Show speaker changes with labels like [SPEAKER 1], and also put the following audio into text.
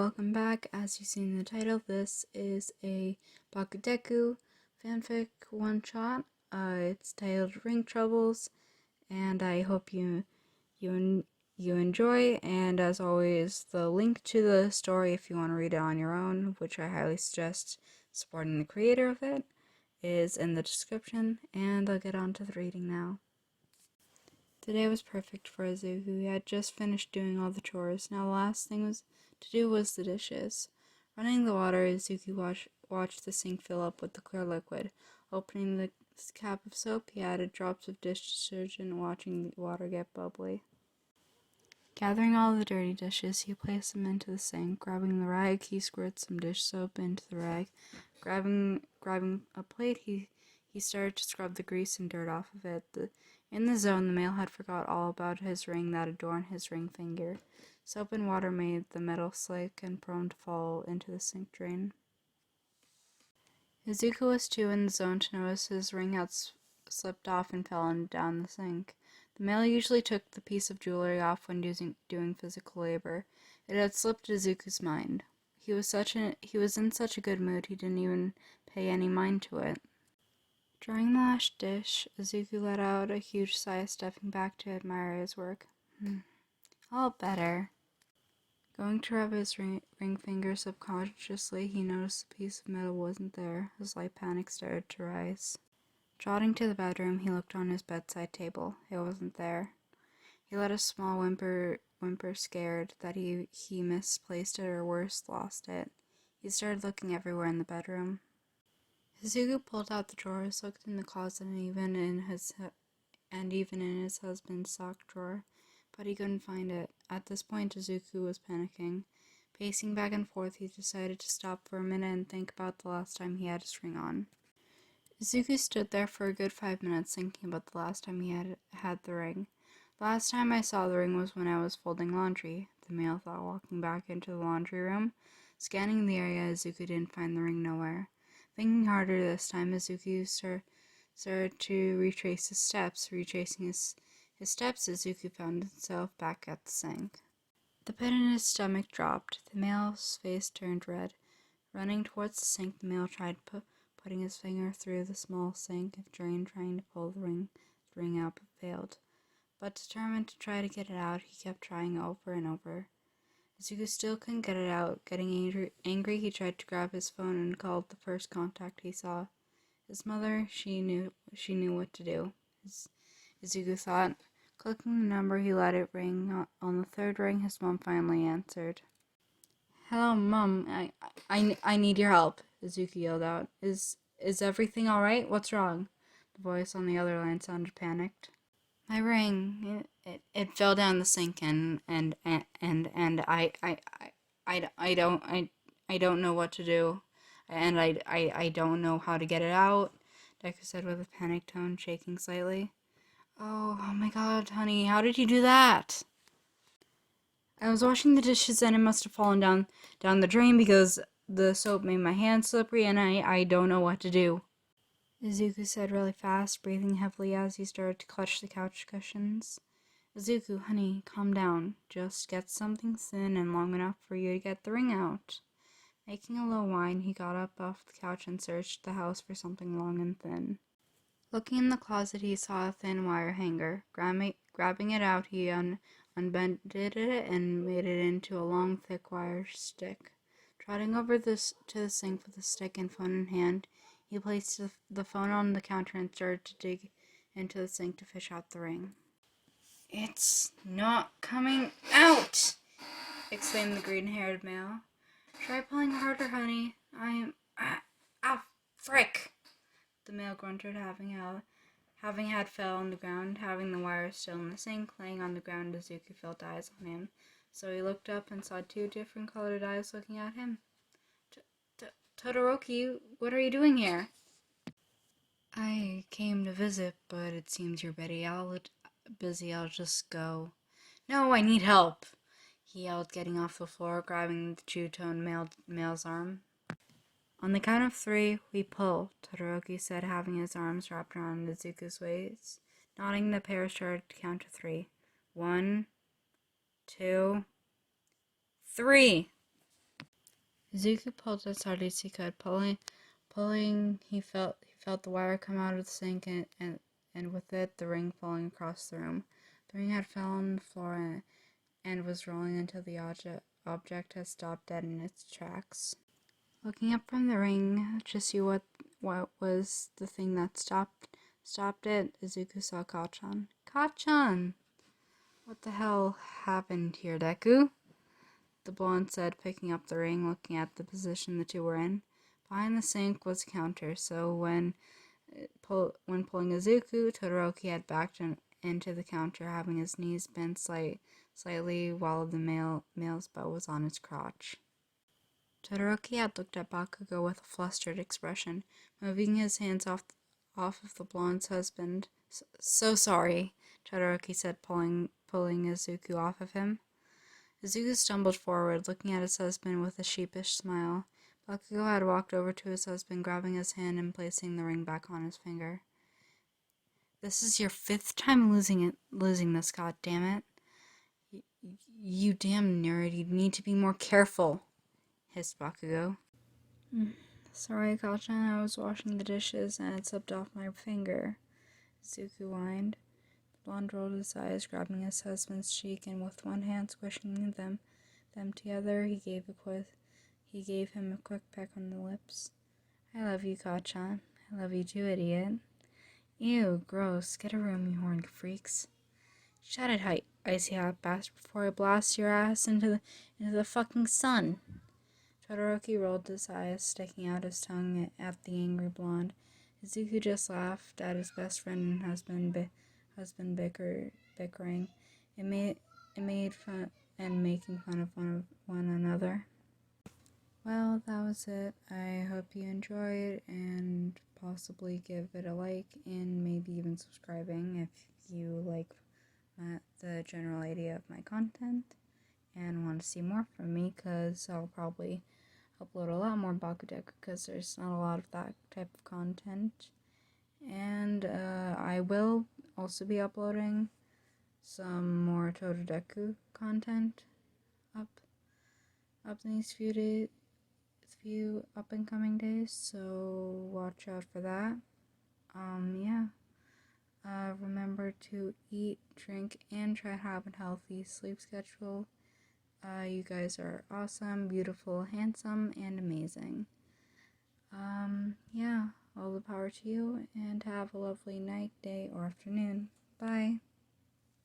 [SPEAKER 1] welcome back. As you see in the title, this is a Bakudeku fanfic one-shot. It's titled Ring Troubles, and I hope you enjoy. And as always, the link to the story, if you want to read it on your own, which I highly suggest supporting the creator of it, is in the description. And I'll get on to the reading now. The day was perfect for Izuku. He had just finished doing all the chores. Now the last thing to do was the dishes. Running the water, Izuku watched the sink fill up with the clear liquid. Opening the cap of soap, he added drops of dish detergent, watching the water get bubbly. Gathering all the dirty dishes, he placed them into the sink. Grabbing the rag, he squirted some dish soap into the rag. Grabbing a plate, he started to scrub the grease and dirt off of it. In the zone, the male had forgot all about his ring that adorned his ring finger. Soap and water made the metal slick and prone to fall into the sink drain. Izuku was too in the zone to notice his ring had slipped off and fell down the sink. The male usually took the piece of jewelry off when doing physical labor. It had slipped Izuku's mind. He was in such a good mood he didn't even pay any mind to it. Drying the last dish, Izuku let out a huge sigh, stepping back to admire his work. All better. Going to rub his ring finger subconsciously, he noticed the piece of metal wasn't there. A slight panic started to rise. Trotting to the bedroom, he looked on his bedside table. It wasn't there. He let a small whimper scared that he misplaced it or worse, lost it. He started looking everywhere in the bedroom. Izuku pulled out the drawers, looked in the closet, and even in his husband's sock drawer, but he couldn't find it. At this point, Izuku was panicking. Pacing back and forth, he decided to stop for a minute and think about the last time he had his ring on. Izuku stood there for a good 5 minutes thinking about the last time he had the ring. The last time I saw the ring was when I was folding laundry, the male thought, walking back into the laundry room. Scanning the area, Izuku didn't find the ring nowhere. Thinking harder this time, Izuku started to retrace his steps. Retracing his steps, Izuku found himself back at the sink. The pit in his stomach dropped. The male's face turned red. Running towards the sink, the male tried putting his finger through the small sink drain, trying to pull the ring out, but failed. But determined to try to get it out, he kept trying over and over. Izuku still couldn't get it out. Getting angry, he tried to grab his phone and called the first contact he saw. His mother. She knew what to do. Izuku thought. Clicking the number, he let it ring. On the third ring, his mom finally answered. "Hello, Mom. I need your help," Izuku yelled out. Is everything all right? What's wrong?" The voice on the other line sounded panicked. "My ring. It fell down the sink and I don't know what to do, and I don't know how to get it out," Deku said with a panicked tone, shaking slightly. Oh my God, honey, how did you do that?" "I was washing the dishes and it must have fallen down the drain because the soap made my hands slippery and I don't know what to do," Izuku said really fast, breathing heavily as he started to clutch the couch cushions. "Izuku, honey, calm down. Just get something thin and long enough for you to get the ring out." Making a low whine, he got up off the couch and searched the house for something long and thin. Looking in the closet, he saw a thin wire hanger. Grabbing it out, he unbended it and made it into a long, thick wire stick. Trotting over to the sink with the stick and phone in hand, he placed the phone on the counter and started to dig into the sink to fish out the ring. "It's not coming out!" exclaimed the green-haired male. "Try pulling harder, honey. Frick!" The male grunted, having had fell on the ground, having the wire still in the sink. Laying on the ground, Izuku felt eyes on him. So he looked up and saw 2 different colored eyes looking at him. "Todoroki, what are you doing here?" "I came to visit, but it seems you're busy. I'll just go." "No, I need help," he yelled, getting off the floor, grabbing the two-toned male's arm. "On the count of 3, we pull," Todoroki said, having his arms wrapped around Izuku's waist. Nodding, the pair started to count to 3. 1, 2, 3. Izuku pulled as hard as he could. Pulling, he felt the wire come out of the sink and with it, the ring falling across the room. The ring had fallen on the floor and was rolling until the object had stopped dead in its tracks. Looking up from the ring to see what was the thing that stopped it, Izuku saw Kacchan. Kacchan! What the hell happened here, Deku? The blonde said, picking up the ring, looking at the position the two were in. Behind the sink was a counter, so when pulling Izuku, Todoroki had backed into the counter, having his knees bent slightly while the male's bow was on his crotch. Todoroki had looked at Bakugou with a flustered expression, moving his hands off of the blonde's husband. So sorry, Todoroki said, pulling Izuku off of him. Izuku stumbled forward, looking at his husband with a sheepish smile. Bakugou had walked over to his husband, grabbing his hand and placing the ring back on his finger. This is your 5th time losing this, goddammit. You damn nerd, you need to be more careful, hissed Bakugou. Sorry, Kacchan, I was washing the dishes and it slipped off my finger, Izuku whined. The blonde rolled his eyes, grabbing his husband's cheek, and with one hand squishing them together, he gave him a quick peck on the lips. I love you, Kacchan. I love you too, idiot. Ew, gross. Get a room, you horned freaks. Shut it, icy hot bastard, before I blast your ass into the fucking sun. Todoroki rolled his eyes, sticking out his tongue at the angry blonde. Izuku just laughed at his best friend and husband bickering. It made fun and making fun of one another. Well, that was it. I hope you enjoyed and possibly give it a like and maybe even subscribing if you like the general idea of my content and want to see more from me, because I'll probably upload a lot more Bakudeku because there's not a lot of that type of content. And I will also be uploading some more Todoroki content up in these few up and coming days, so watch out for that. Remember to eat, drink, and try to have a healthy sleep schedule. You guys are awesome, beautiful, handsome, and amazing. All the power to you, and have a lovely night, day, or afternoon. Bye.